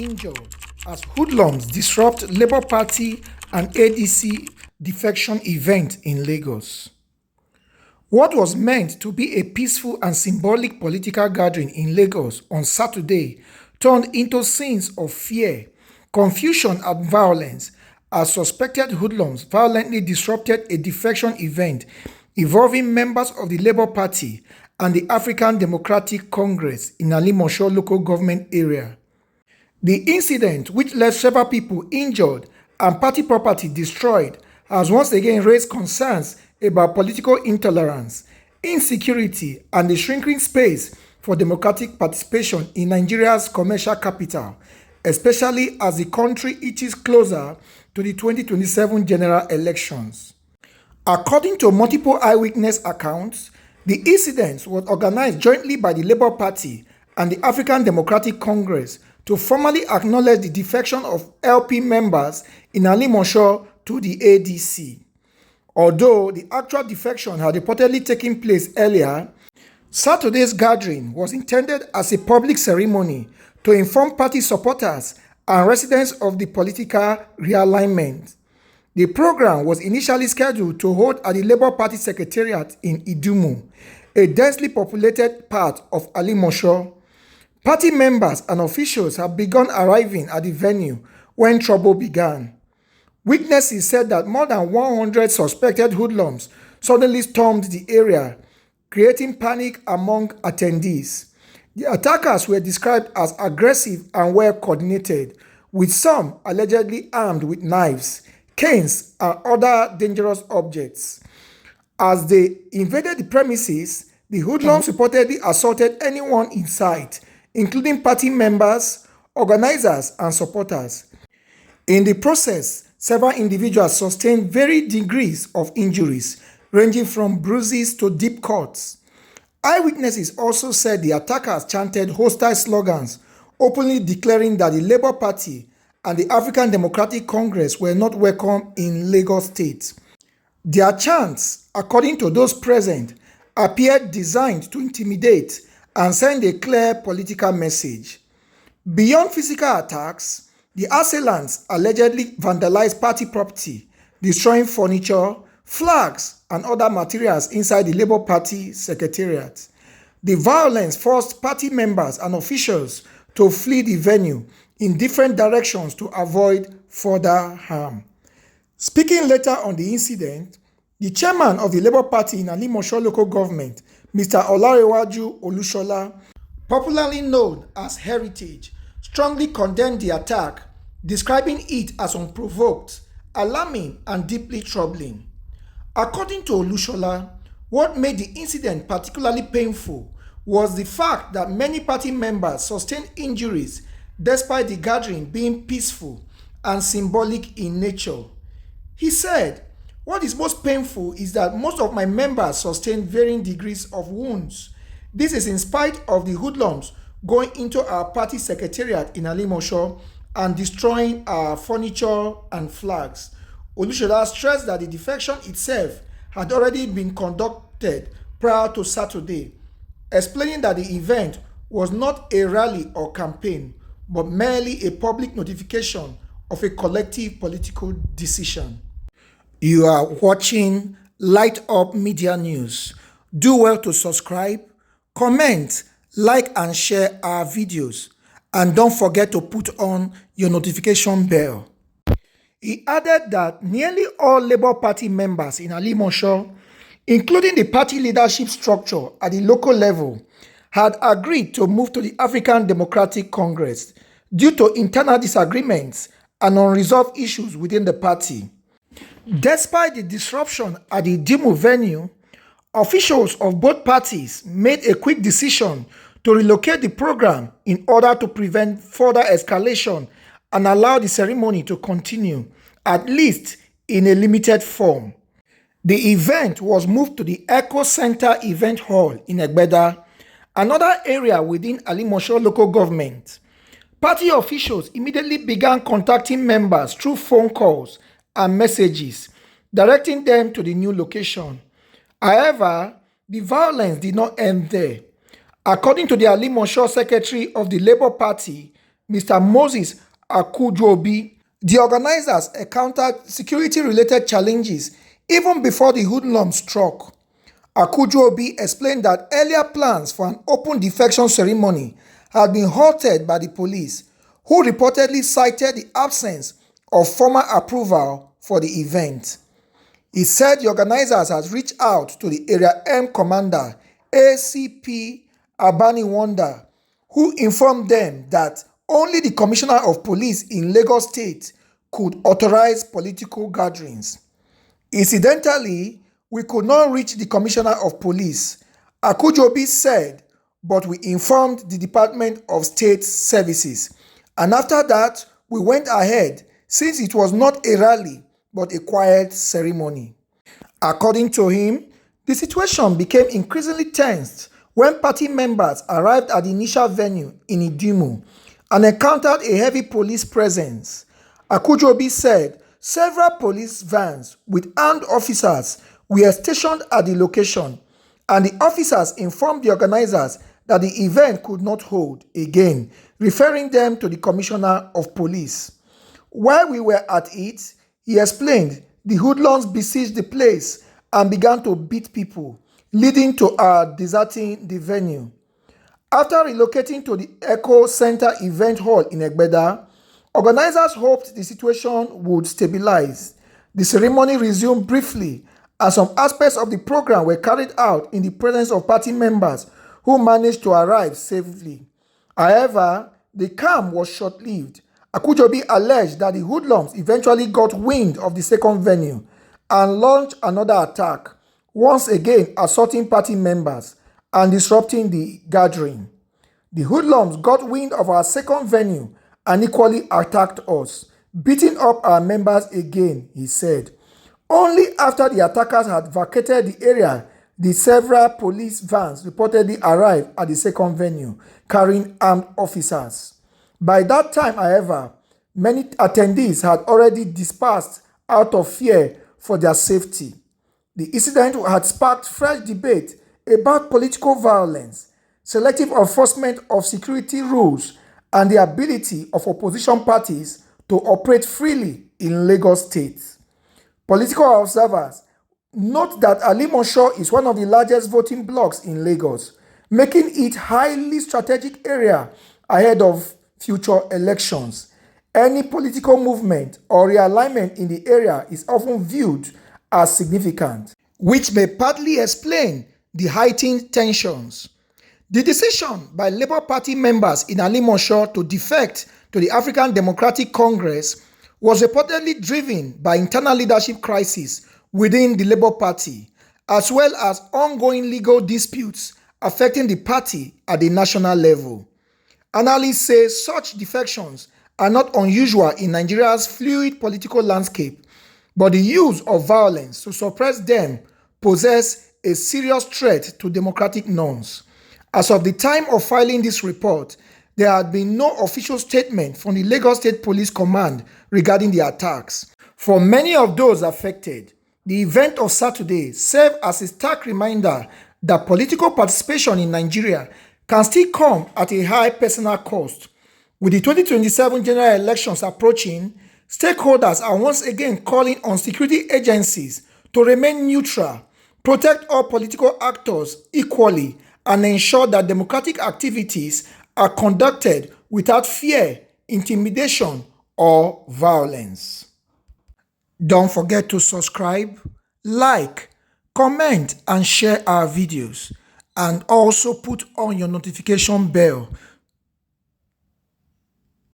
injured as hoodlums disrupt Labour Party and ADC defection event in Lagos. What was meant to be a peaceful and symbolic political gathering in Lagos on Saturday turned into scenes of fear, confusion and violence as suspected hoodlums violently disrupted a defection event involving members of the Labour Party and the African Democratic Congress in Alimosho Local Government Area. The incident, which left several people injured and party property destroyed, has once again raised concerns about political intolerance, insecurity, and the shrinking space for democratic participation in Nigeria's commercial capital, especially as the country inches closer to the 2027 general elections. According to multiple eyewitness accounts, the incident was organized jointly by the Labour Party and the African Democratic Congress to formally acknowledge the defection of LP members in Alimosho to the ADC. Although the actual defection had reportedly taken place earlier, Saturday's gathering was intended as a public ceremony to inform party supporters and residents of the political realignment. The program was initially scheduled to hold at the Labour Party Secretariat in Idimu, a densely populated part of Alimosho. Party members and officials have begun arriving at the venue when trouble began. Witnesses said that more than 100 suspected hoodlums suddenly stormed the area, creating panic among attendees. The attackers were described as aggressive and well coordinated, with some allegedly armed with knives, canes, and other dangerous objects. As they invaded the premises, the hoodlums reportedly assaulted anyone in sight, including party members, organizers, and supporters. In the process, several individuals sustained varying degrees of injuries, ranging from bruises to deep cuts. Eyewitnesses also said the attackers chanted hostile slogans, openly declaring that the Labour Party and the African Democratic Congress were not welcome in Lagos State. Their chants, according to those present, appeared designed to intimidate and send a clear political message. Beyond physical attacks, the assailants allegedly vandalized party property, destroying furniture, flags, and other materials inside the Labour Party Secretariat. The violence forced party members and officials to flee the venue in different directions to avoid further harm. Speaking later on the incident, the chairman of the Labour Party in Alimosho Local Government, Mr. Olarewaju Olushola, popularly known as Heritage, strongly condemned the attack, describing it as unprovoked, alarming, and deeply troubling. According to Olushola, what made the incident particularly painful was the fact that many party members sustained injuries despite the gathering being peaceful and symbolic in nature. He said, "What is most painful is that most of my members sustained varying degrees of wounds. This is in spite of the hoodlums going into our party secretariat in Alimosho and destroying our furniture and flags." Olushola stressed that the defection itself had already been conducted prior to Saturday, explaining that the event was not a rally or campaign, but merely a public notification of a collective political decision. You are watching Light Up Media News. Do well to subscribe, comment, like and share our videos, and don't forget to put on your notification bell. He added that nearly all Labour Party members in Alimosho, including the party leadership structure at the local level, had agreed to move to the African Democratic Congress due to internal disagreements and unresolved issues within the party. Despite the disruption at the Idimu venue, officials of both parties made a quick decision to relocate the program in order to prevent further escalation and allow the ceremony to continue, at least in a limited form. The event was moved to the Echo Center Event Hall in Egbeda, another area within Alimosho Local Government. Party officials immediately began contacting members through phone calls and messages, directing them to the new location. However, the violence did not end there. According to the Alimosho Secretary of the Labour Party, Mr. Moses Akujobi. The organizers encountered security-related challenges even before the hoodlums struck. Akujobi explained that earlier plans for an open defection ceremony had been halted by the police, who reportedly cited the absence of formal approval for the event. He said the organizers had reached out to the Area M commander, ACP Abaniwanda, who informed them that only the Commissioner of Police in Lagos State could authorize political gatherings. Incidentally, we could not reach the Commissioner of Police, Akujobi said, but we informed the Department of State Services. And after that, we went ahead since it was not a rally but a quiet ceremony. According to him, the situation became increasingly tense when party members arrived at the initial venue in Idimu and encountered a heavy police presence. Akujobi said several police vans with armed officers were stationed at the location, and the officers informed the organizers that the event could not hold again, referring them to the Commissioner of Police. While we were at it, he explained, the hoodlums besieged the place and began to beat people, leading to our deserting the venue. After relocating to the Echo Center event hall in Egbeda, organizers hoped the situation would stabilize. The ceremony resumed briefly, and some aspects of the program were carried out in the presence of party members who managed to arrive safely. However, the calm was short-lived. Akujobi alleged that the hoodlums eventually got wind of the second venue and launched another attack, once again assaulting party members and disrupting the gathering. The hoodlums got wind of our second venue and equally attacked us, beating up our members again, he said. Only after the attackers had vacated the area did several police vans reportedly arrive at the second venue, carrying armed officers. By that time, however, many attendees had already dispersed out of fear for their safety. The incident had sparked fresh debate about political violence, selective enforcement of security rules, and the ability of opposition parties to operate freely in Lagos State. Political observers note that Alimosho is one of the largest voting blocks in Lagos, making it a highly strategic area ahead of future elections. Any political movement or realignment in the area is often viewed as significant, which may partly explain the heightened tensions. The decision by Labour Party members in Alimosho to defect to the African Democratic Congress was reportedly driven by internal leadership crisis within the Labour Party, as well as ongoing legal disputes affecting the party at the national level. Analysts say such defections are not unusual in Nigeria's fluid political landscape, but the use of violence to suppress them poses a serious threat to democratic norms. As of the time of filing this report, there had been no official statement from the Lagos State Police Command regarding the attacks. For many of those affected, the event of Saturday served as a stark reminder that political participation in Nigeria can still come at a high personal cost. With the 2027 general elections approaching, stakeholders are once again calling on security agencies to remain neutral, protect all political actors equally, and ensure that democratic activities are conducted without fear, intimidation, or violence. Don't forget to subscribe, like, comment, and share our videos, and also put on your notification bell